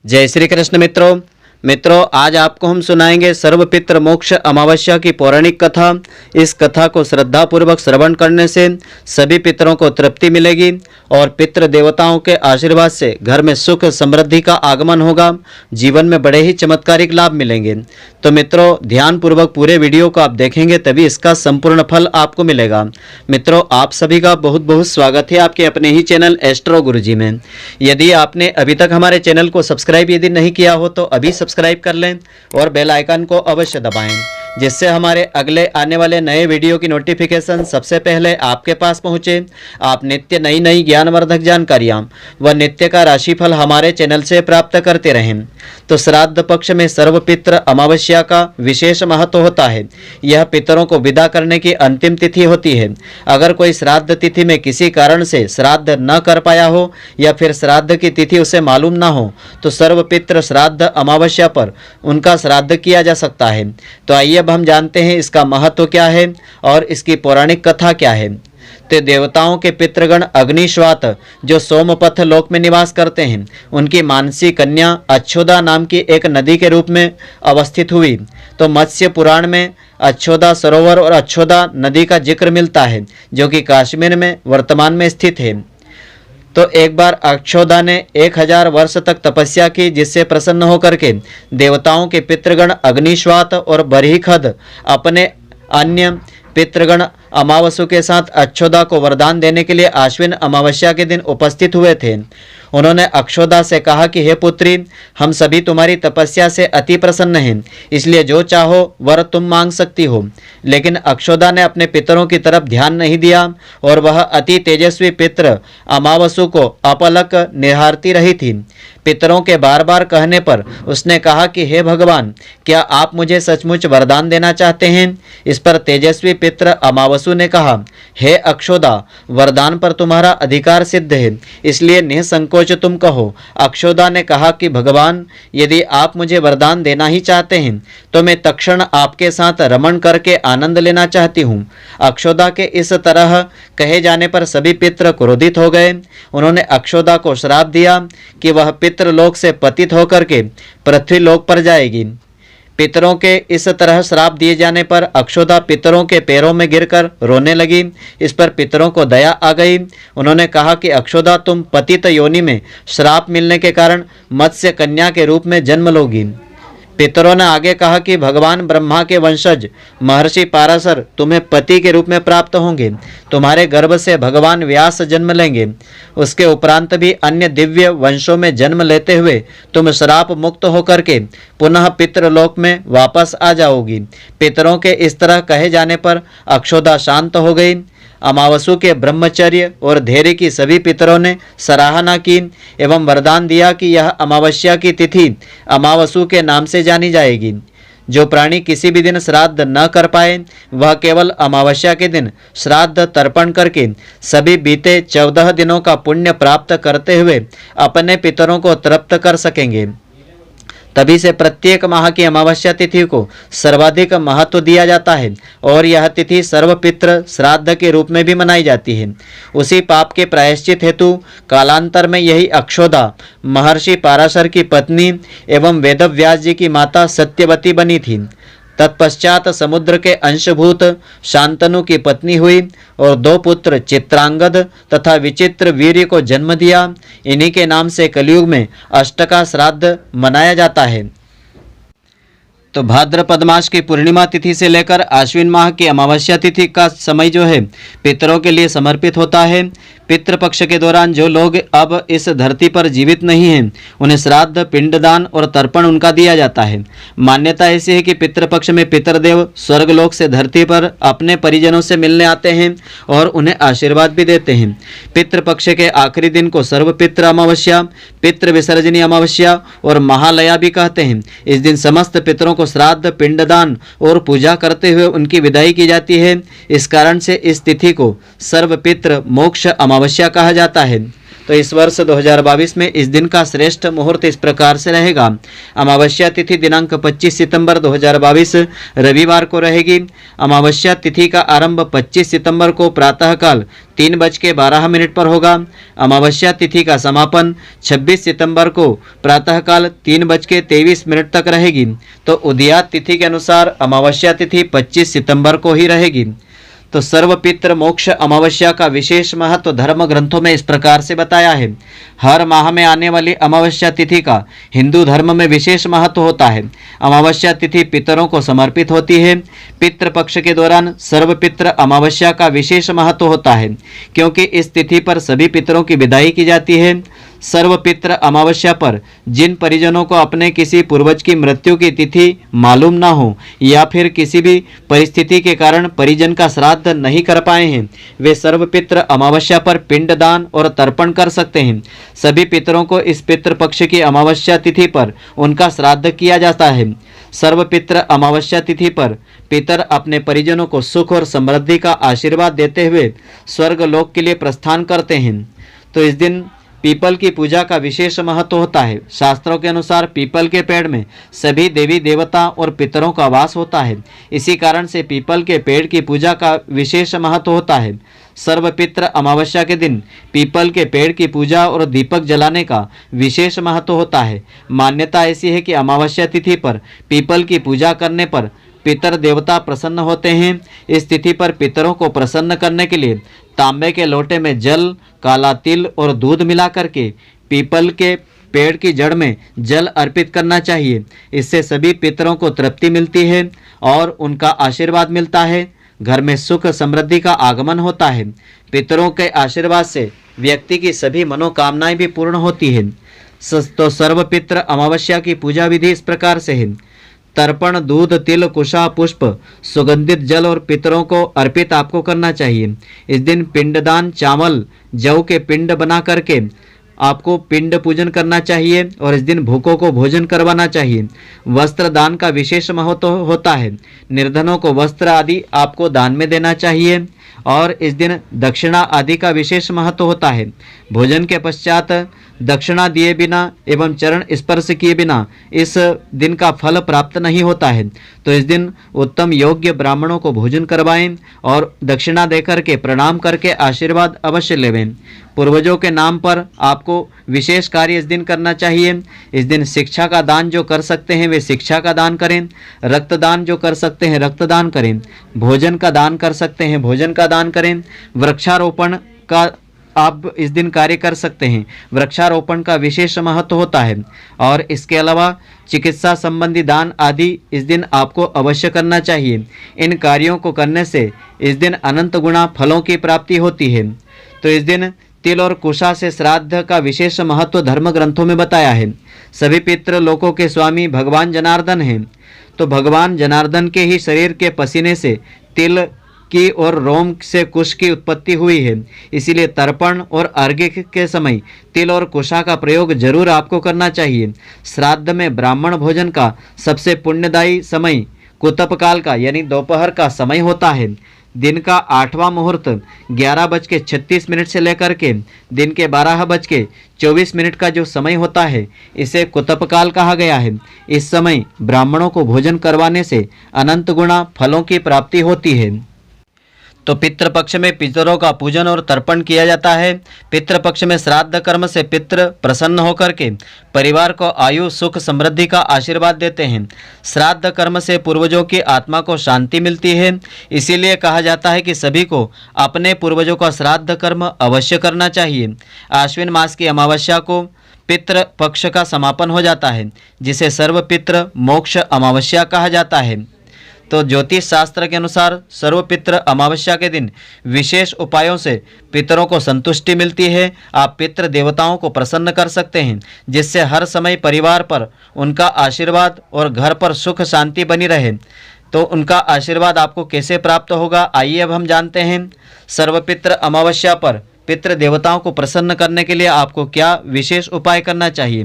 जय श्री कृष्ण मित्रों, आज आपको हम सुनाएंगे सर्वपितृ मोक्ष अमावस्या की पौराणिक कथा। इस कथा को श्रद्धा पूर्वक श्रवण करने से सभी पितरों को तृप्ति मिलेगी और पितृ देवताओं के आशीर्वाद से घर में सुख समृद्धि का आगमन होगा। जीवन में बड़े ही चमत्कारिक लाभ मिलेंगे। तो मित्रों, ध्यान पूर्वक पूरे वीडियो को आप देखेंगे तभी इसका संपूर्ण फल आपको मिलेगा। मित्रों, आप सभी का बहुत बहुत स्वागत है आपके अपने ही चैनल एस्ट्रो गुरुजी में। यदि आपने अभी तक हमारे चैनल को सब्सक्राइब यदि नहीं किया हो तो अभी सब्सक्राइब कर लें और बेल आइकन को अवश्य दबाएं, जिससे हमारे अगले आने वाले नए वीडियो की नोटिफिकेशन सबसे पहले आपके पास पहुंचे। आप नित्य नई ज्ञानवर्धक जानकारियां व नित्य का राशिफल हमारे चैनल से प्राप्त करते रहें। तो श्राद्ध पक्ष में सर्वपितृ अमावस्या का विशेष महत्व होता है। यह पितरों को विदा करने की अंतिम तिथि होती है। अगर कोई श्राद्ध तिथि में किसी कारण से श्राद्ध न कर पाया हो या फिर श्राद्ध की तिथि उसे मालूम न हो तो सर्वपितृ श्राद्ध अमावस्या पर उनका श्राद्ध किया जा सकता है। तो आइए अब हम जानते हैं इसका महत्व क्या है और इसकी पौराणिक कथा क्या है। तो देवताओं के पितृगण अग्निश्वात जो सोमपथ लोक में निवास करते हैं, उनकी मानसी कन्या अच्छोदा नाम की एक नदी के रूप में अवस्थित हुई। तो मत्स्य पुराण में अच्छोदा सरोवर और अच्छोदा नदी का जिक्र मिलता है, जो कि कश्मीर में वर्तमान में स्थित है। तो एक बार अच्छोदा ने 1000 वर्ष तक तपस्या की, जिससे प्रसन्न होकर के देवताओं के पितृगण अग्निश्वात और बरहीखद अपने अन्य पितृगण अमावस्या के साथ अच्छोदा को वरदान देने के लिए आश्विन अमावस्या के दिन उपस्थित हुए थे। उन्होंने अक्षोदा से कहा कि हे पुत्री, हम सभी तुम्हारी तपस्या से अति प्रसन्न हैं, इसलिए जो चाहो वर तुम मांग सकती हो। लेकिन अक्षोदा ने अपने पितरों की तरफ ध्यान नहीं दिया और वह अति तेजस्वी पितृ अमावस्या को अपलक निहारती रही थी। पितरों के बार बार कहने पर उसने कहा कि हे भगवान, क्या आप मुझे सचमुच वरदान देना चाहते हैं? इस पर तेजस्वी पितृ अमावस्या ने कहा, हे अक्षोदा, वरदान पर तुम्हारा अधिकार सिद्ध है, इसलिए निसंकोच तुम कहो। अक्षोदा ने कहा कि भगवान, यदि आप मुझे वरदान देना ही चाहते हैं तो मैं तत्क्षण आपके साथ रमण करके आनंद लेना चाहती हूँ। अक्षोदा के इस तरह कहे जाने पर सभी पितृ क्रोधित हो गए। उन्होंने अक्षोदा को श्राप दिया कि वह पितृलोक से पतित होकर के पृथ्वीलोक पर जाएगी। पितरों के इस तरह श्राप दिए जाने पर अक्षोदा पितरों के पैरों में गिरकर रोने लगी। इस पर पितरों को दया आ गई। उन्होंने कहा कि अक्षोदा, तुम पतित योनि में श्राप मिलने के कारण मत्स्य कन्या के रूप में जन्म लोगी। पितरों ने आगे कहा कि भगवान ब्रह्मा के वंशज महर्षि पाराशर तुम्हें पति के रूप में प्राप्त होंगे। तुम्हारे गर्भ से भगवान व्यास जन्म लेंगे। उसके उपरांत भी अन्य दिव्य वंशों में जन्म लेते हुए तुम श्राप मुक्त होकर के पुनः पितृलोक में वापस आ जाओगी। पितरों के इस तरह कहे जाने पर अक्षोदा शांत हो गई। अमावस्या के ब्रह्मचर्य और धैर्य की सभी पितरों ने सराहना की एवं वरदान दिया कि यह अमावस्या की तिथि अमावस्या के नाम से जानी जाएगी। जो प्राणी किसी भी दिन श्राद्ध न कर पाए वह केवल अमावस्या के दिन श्राद्ध तर्पण करके सभी बीते 14 दिनों का पुण्य प्राप्त करते हुए अपने पितरों को तृप्त कर सकेंगे। तभी से प्रत्येक माह की अमावस्या तिथि को सर्वाधिक महत्व दिया जाता है और यह तिथि सर्वपितृ श्राद्ध के रूप में भी मनाई जाती है। उसी पाप के प्रायश्चित हेतु कालांतर में यही अक्षोदा महर्षि पाराशर की पत्नी एवं वेदव्यास जी की माता सत्यवती बनी थी। तत्पश्चात समुद्र के अंशभूत शांतनु की पत्नी हुई और 2 पुत्र चित्रांगद तथा विचित्र वीर्य को जन्म दिया। इन्हीं के नाम से कलयुग में अष्टका श्राद्ध मनाया जाता है। तो भाद्रपद मास की पूर्णिमा तिथि से लेकर आश्विन माह की अमावस्या तिथि का समय जो है पितरों के लिए समर्पित होता है। पितृपक्ष के दौरान जो लोग अब इस धरती पर जीवित नहीं हैं उन्हें श्राद्ध, पिंडदान और तर्पण उनका दिया जाता है। मान्यता ऐसी है कि पितृपक्ष में पितृदेव स्वर्गलोक से धरती पर अपने परिजनों से मिलने आते हैं और उन्हें आशीर्वाद भी देते हैं। पितृपक्ष के आखिरी दिन को सर्वपितृ अमावस्या, पितृ विसर्जनी अमावस्या और महालया भी कहते हैं। इस दिन समस्त पितरों को श्राद्ध, पिंडदान और पूजा करते हुए उनकी विदाई की जाती है। इस कारण से इस तिथि को सर्वपितृ मोक्ष अमावस्या कहा जाता है। तो इस वर्ष 2022 में इस दिन का श्रेष्ठ मुहूर्त इस प्रकार से रहेगा। अमावस्या तिथि दिनांक 25 सितंबर 2022 रविवार को रहेगी। अमावस्या तिथि का आरंभ 25 सितंबर को प्रातःकाल 3:12 पर होगा। अमावस्या तिथि का समापन 26 सितंबर को प्रातःकाल 3:23 तक रहेगी। तो उदयात तिथि के अनुसार अमावस्या तिथि 25 सितंबर को ही रहेगी। तो सर्वपित्र मोक्ष अमावस्या का विशेष महत्व धर्म ग्रंथों में इस प्रकार से बताया है। हर माह में आने वाली अमावस्या तिथि का हिंदू धर्म में विशेष महत्व होता है। अमावस्या तिथि पितरों को समर्पित होती है। पितृ पक्ष के दौरान सर्वपित्र अमावस्या का विशेष महत्व होता है, क्योंकि इस तिथि पर सभी पितरों की विदाई की जाती है। सर्वपित्र अमावस्या पर जिन परिजनों को अपने किसी पूर्वज की मृत्यु की तिथि मालूम ना हो या फिर किसी भी परिस्थिति के कारण परिजन का श्राद्ध नहीं कर पाए हैं, वे सर्वपित्र अमावस्या पर पिंडदान और तर्पण कर सकते हैं। सभी पितरों को इस पितृपक्ष की अमावस्या तिथि पर उनका श्राद्ध किया जाता है। सर्वपित्र अमावस्या तिथि पर पितर अपने परिजनों को सुख और समृद्धि का आशीर्वाद देते हुए स्वर्गलोक के लिए प्रस्थान करते हैं। तो इस दिन पीपल की पूजा का विशेष महत्व होता है। शास्त्रों के अनुसार पीपल के पेड़ में सभी देवी देवता और पितरों का वास होता है। इसी कारण से पीपल के पेड़ की पूजा का विशेष महत्व होता है। सर्वपित्र अमावस्या के दिन पीपल के पेड़ की पूजा और दीपक जलाने का विशेष महत्व होता है। मान्यता ऐसी है कि अमावस्या तिथि पर पीपल की पूजा करने पर पितर देवता प्रसन्न होते हैं। इस तिथि पर पितरों को प्रसन्न करने के लिए तांबे के लोटे में जल, काला तिल और दूध मिला करके पीपल के पेड़ की जड़ में जल अर्पित करना चाहिए। इससे सभी पितरों को तृप्ति मिलती है और उनका आशीर्वाद मिलता है। घर में सुख समृद्धि का आगमन होता है। पितरों के आशीर्वाद से व्यक्ति की सभी मनोकामनाएं भी पूर्ण होती हैं। तो सर्वपित्र अमावस्या की पूजा विधि इस प्रकार से है। तर्पण दूध, तिल, कुशा, पुष्प, सुगंधित जल और पितरों को अर्पित आपको करना चाहिए। इस दिन पिंडदान, चावल, जौ के पिंड बना करके आपको पिंड पूजन करना चाहिए और इस दिन भूखों को भोजन करवाना चाहिए। वस्त्र दान का विशेष महत्व होता है। निर्धनों को वस्त्र आदि आपको दान में देना चाहिए और इस दिन दक्षिणा आदि का विशेष महत्व होता है। भोजन के पश्चात दक्षिणा दिए बिना एवं चरण स्पर्श किए बिना इस दिन का फल प्राप्त नहीं होता है। तो इस दिन उत्तम योग्य ब्राह्मणों को भोजन करवाएं और दक्षिणा देकर के प्रणाम करके आशीर्वाद अवश्य लेवें। पूर्वजों के नाम पर आपको विशेष कार्य इस दिन करना चाहिए। इस दिन शिक्षा का दान जो कर सकते हैं वे शिक्षा का दान करें। रक्तदान जो कर सकते हैं रक्तदान करें। भोजन का दान कर सकते हैं भोजन का दान करें। वृक्षारोपण का आप इस दिन कार्य कर सकते हैं। वृक्षारोपण का विशेष महत्व होता है और इसके अलावा चिकित्सा संबंधी दान आदि इस दिन आपको अवश्य करना चाहिए। इन कार्यों को करने से इस दिन अनंत गुणा फलों की प्राप्ति होती है। तो इस दिन तिल और कुशा से श्राद्ध का विशेष महत्व धर्म ग्रंथों में बताया है। सभी पितृ लोकों के स्वामी भगवान जनार्दन हैं। तो भगवान जनार्दन के ही शरीर के पसीने से तिल की और रोम से कुश की उत्पत्ति हुई है। इसीलिए तर्पण और अर्घ्य के समय तिल और कुशा का प्रयोग जरूर आपको करना चाहिए। श्राद्ध में ब्राह्मण भोजन का सबसे पुण्यदायी समय कुतप काल का यानी दोपहर का समय होता है। दिन का 8वां मुहूर्त 11:36 से लेकर के दिन के 12:24 का जो समय होता है इसे कुतप काल कहा गया है। इस समय ब्राह्मणों को भोजन करवाने से अनंत गुणा फलों की प्राप्ति होती है। तो पितृपक्ष में पितरों का पूजन और तर्पण किया जाता है। पितृपक्ष में श्राद्ध कर्म से पितृ प्रसन्न होकर के परिवार को आयु, सुख, समृद्धि का आशीर्वाद देते हैं। श्राद्ध कर्म से पूर्वजों की आत्मा को शांति मिलती है। इसीलिए कहा जाता है कि सभी को अपने पूर्वजों का श्राद्ध कर्म अवश्य करना चाहिए। आश्विन मास की अमावस्या को पितृ पक्ष का समापन हो जाता है, जिसे सर्वपित्र मोक्ष अमावस्या कहा जाता है। तो ज्योतिष शास्त्र के अनुसार सर्वपित्र अमावस्या के दिन विशेष उपायों से पितरों को संतुष्टि मिलती है। आप पितृ देवताओं को प्रसन्न कर सकते हैं, जिससे हर समय परिवार पर उनका आशीर्वाद और घर पर सुख शांति बनी रहे। तो उनका आशीर्वाद आपको कैसे प्राप्त होगा, आइए अब हम जानते हैं। सर्वपित्र अमावस्या पर पितृ देवताओं को प्रसन्न करने के लिए आपको क्या विशेष उपाय करना चाहिए।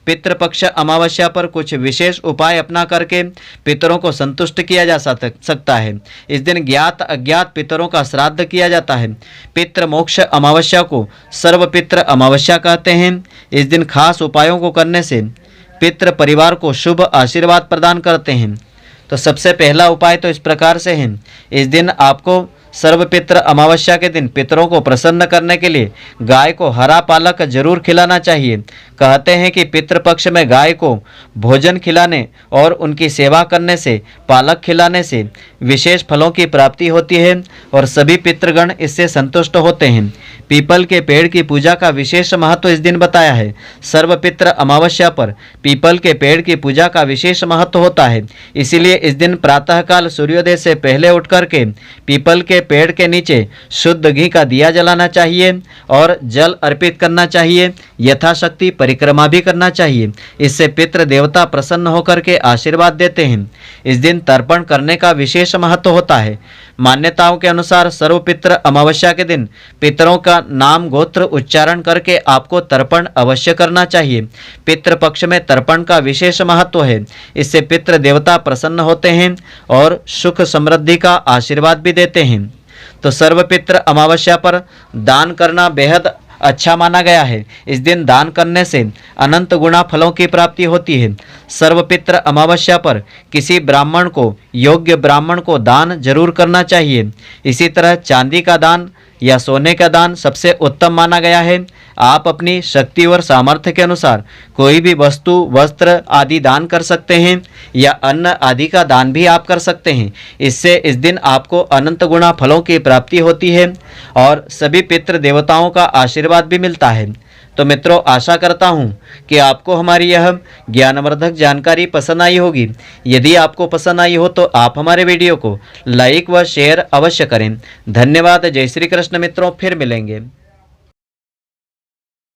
पितृपक्ष अमावस्या पर कुछ विशेष उपाय अपना करके पितरों को संतुष्ट किया जा सकता है। इस दिन ज्ञात अज्ञात पितरों का श्राद्ध किया जाता है। पितृ मोक्ष अमावस्या को सर्वपितृ अमावस्या कहते हैं। इस दिन खास उपायों को करने से पितृ परिवार को शुभ आशीर्वाद प्रदान करते हैं। तो सबसे पहला उपाय तो इस प्रकार से है। इस दिन आपको सर्वपितृ अमावस्या के दिन पितरों को प्रसन्न करने के लिए गाय को हरा पालक जरूर खिलाना चाहिए। कहते हैं कि पितृपक्ष में गाय को भोजन खिलाने और उनकी सेवा करने से, पालक खिलाने से विशेष फलों की प्राप्ति होती है और सभी पितृगण इससे संतुष्ट होते हैं। पीपल के पेड़ की पूजा का विशेष महत्व इस दिन बताया है। सर्वपितृ अमावस्या पर पीपल के पेड़ की पूजा का विशेष महत्व होता है। इसीलिए इस दिन प्रातःकाल सूर्योदय से पहले उठ करके पीपल के पेड़ के नीचे शुद्ध घी का दिया जलाना चाहिए और जल अर्पित करना चाहिए। यथाशक्ति परिक्रमा भी करना चाहिए। इससे पितृ देवता प्रसन्न होकर के आशीर्वाद देते हैं। इस दिन तर्पण करने का विशेष महत्व होता है। मान्यताओं के अनुसार सर्वपितृ अमावस्या के दिन पितरों का नाम गोत्र उच्चारण करके आपको तर्पण अवश्य करना चाहिए। पितृपक्ष में तर्पण का विशेष महत्व है। इससे पितृ देवता प्रसन्न होते हैं और सुख समृद्धि का आशीर्वाद भी देते हैं। तो सर्वपितृ अमावस्या पर दान करना बेहद अच्छा माना गया है। इस दिन दान करने से अनंत गुणा फलों की प्राप्ति होती है। सर्वपितृ अमावस्या पर किसी ब्राह्मण को, योग्य ब्राह्मण को दान जरूर करना चाहिए। इसी तरह चांदी का दान या सोने का दान सबसे उत्तम माना गया है। आप अपनी शक्ति और सामर्थ्य के अनुसार कोई भी वस्तु, वस्त्र आदि दान कर सकते हैं या अन्न आदि का दान भी आप कर सकते हैं। इससे इस दिन आपको अनंत गुणा फलों की प्राप्ति होती है और सभी पितृ देवताओं का आशीर्वाद भी मिलता है। तो मित्रों, आशा करता हूँ कि आपको हमारी यह ज्ञानवर्धक जानकारी पसंद आई होगी। यदि आपको पसंद आई हो तो आप हमारे वीडियो को लाइक व शेयर अवश्य करें। धन्यवाद। जय श्री कृष्ण मित्रों, फिर मिलेंगे।